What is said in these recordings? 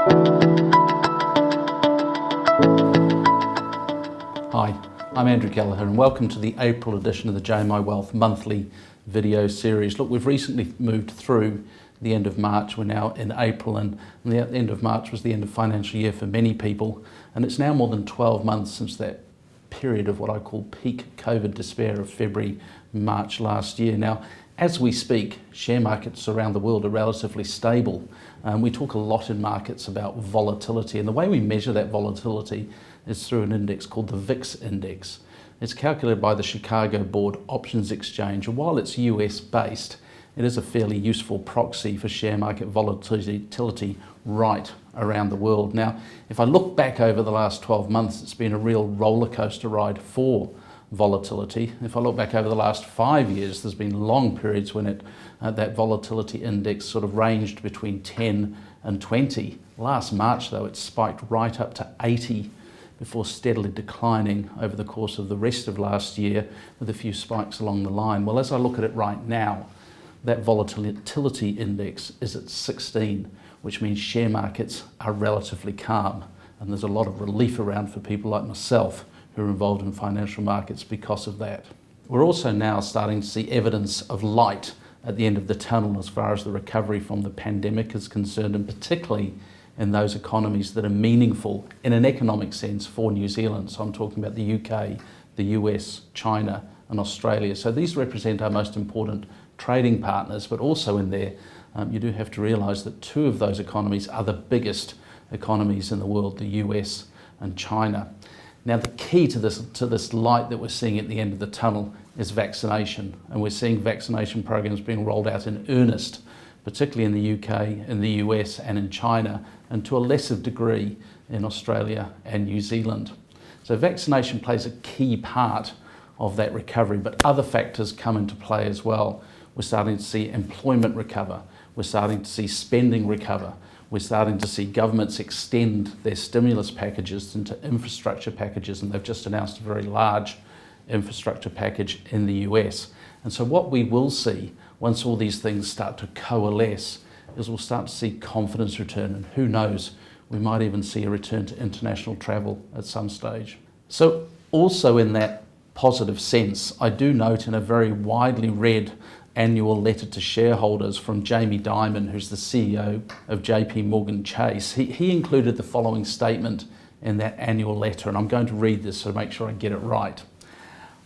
Hi, I'm Andrew Kelleher and welcome to the April edition of the JMI Wealth monthly video series. Look, we've recently moved through the end of March. We're now in April, and the end of March was the end of financial year for many people, and it's now more than 12 months since that period of what I call peak COVID despair of February, March last year. Now, as we speak, share markets around the world are relatively stable. We talk a lot in markets about volatility, and the way we measure that volatility is through an index called the VIX index. It's calculated by the Chicago Board Options Exchange, and while it's US based, it is a fairly useful proxy for share market volatility right around the world. Now, if I look back over the last 12 months, it's been a real roller coaster ride for volatility. If I look back over the last 5 years, there's been long periods when that volatility index sort of ranged between 10 and 20. Last March, though, it spiked right up to 80 before steadily declining over the course of the rest of last year with a few spikes along the line. Well, as I look at it right now, that volatility index is at 16, which means share markets are relatively calm. And there's a lot of relief around for people like myself who are involved in financial markets because of that. We're also now starting to see evidence of light at the end of the tunnel as far as the recovery from the pandemic is concerned, and particularly in those economies that are meaningful in an economic sense for New Zealand. So I'm talking about the UK, the US, China and Australia. So these represent our most important trading partners, but also in there you do have to realise that two of those economies are the biggest economies in the world, the US and China. Now, the key to this light that we're seeing at the end of the tunnel is vaccination, and we're seeing vaccination programs being rolled out in earnest, particularly in the UK, in the US and in China, and to a lesser degree in Australia and New Zealand. So vaccination plays a key part of that recovery, but other factors come into play as well. We're starting to see employment recover. We're starting to see spending recover. We're starting to see governments extend their stimulus packages into infrastructure packages, and they've just announced a very large infrastructure package in the US. And so what we will see once all these things start to coalesce is we'll start to see confidence return, and who knows, we might even see a return to international travel at some stage. So also in that positive sense, I do note in a very widely read annual letter to shareholders from Jamie Dimon, who's the CEO of JP Chase, he included the following statement in that annual letter, and I'm going to read this to make sure I get it right.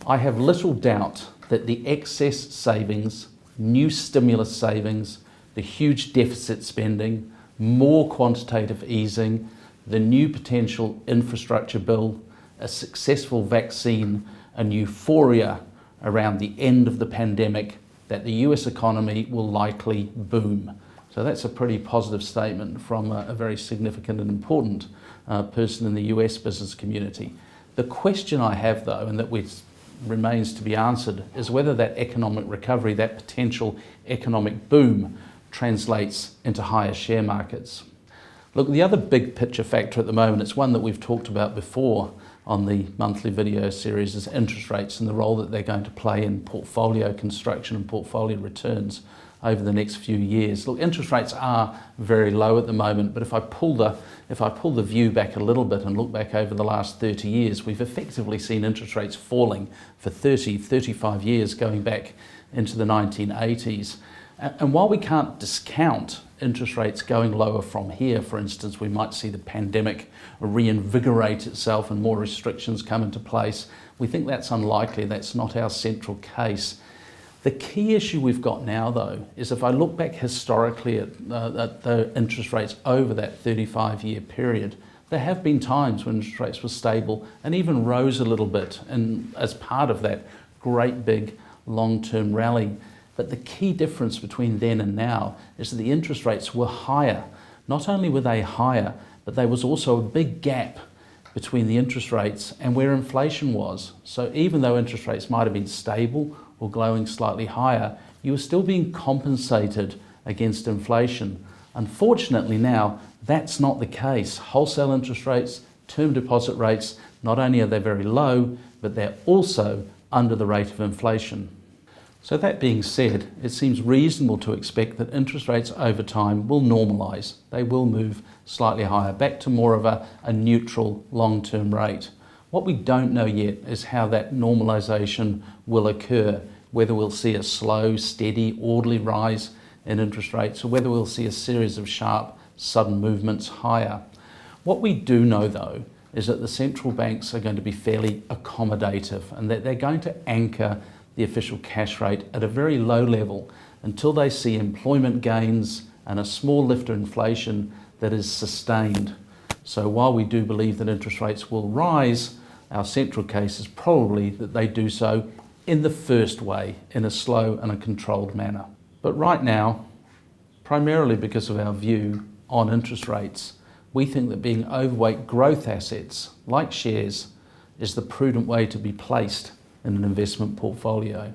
I have little doubt that the excess savings, new stimulus savings, the huge deficit spending, more quantitative easing, the new potential infrastructure bill, a successful vaccine, and euphoria around the end of the pandemic, that the US economy will likely boom. So that's a pretty positive statement from a very significant and important person in the US business community. The question I have, though, and that remains to be answered, is whether that economic recovery, that potential economic boom, translates into higher share markets. Look, the other big picture factor at the moment, it's one that we've talked about before on the monthly video series, is interest rates and the role that they're going to play in portfolio construction and portfolio returns over the next few years. Look, interest rates are very low at the moment, but if I pull the view back a little bit and look back over the last 30 years, we've effectively seen interest rates falling for 35 years, going back into the 1980s. And while we can't discount interest rates going lower from here, for instance, we might see the pandemic reinvigorate itself and more restrictions come into place. We think that's unlikely. That's not our central case. The key issue we've got now, though, is if I look back historically at the interest rates over that 35-year period, there have been times when interest rates were stable and even rose a little bit and as part of that great big long-term rally. But the key difference between then and now is that the interest rates were higher. Not only were they higher, but there was also a big gap between the interest rates and where inflation was. So even though interest rates might have been stable or glowing slightly higher, you were still being compensated against inflation. Unfortunately now, that's not the case. Wholesale interest rates, term deposit rates, not only are they very low, but they're also under the rate of inflation. So that being said, it seems reasonable to expect that interest rates over time will normalise. They will move slightly higher, back to more of a neutral long-term rate. What we don't know yet is how that normalisation will occur, whether we'll see a slow, steady, orderly rise in interest rates, or whether we'll see a series of sharp, sudden movements higher. What we do know though is that the central banks are going to be fairly accommodative and that they're going to anchor the official cash rate at a very low level until they see employment gains and a small lift of inflation that is sustained. So while we do believe that interest rates will rise, our central case is probably that they do so in the first way, in a slow and a controlled manner. But right now, primarily because of our view on interest rates, we think that being overweight growth assets, like shares, is the prudent way to be placed in an investment portfolio.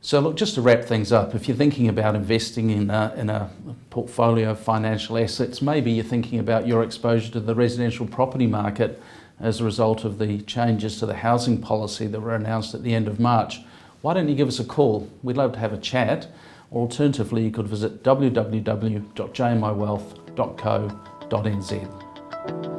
So look, just to wrap things up, if you're thinking about investing in a portfolio of financial assets, maybe you're thinking about your exposure to the residential property market as a result of the changes to the housing policy that were announced at the end of March, why don't you give us a call? We'd love to have a chat. Or alternatively, you could visit www.jmiwealth.co.nz.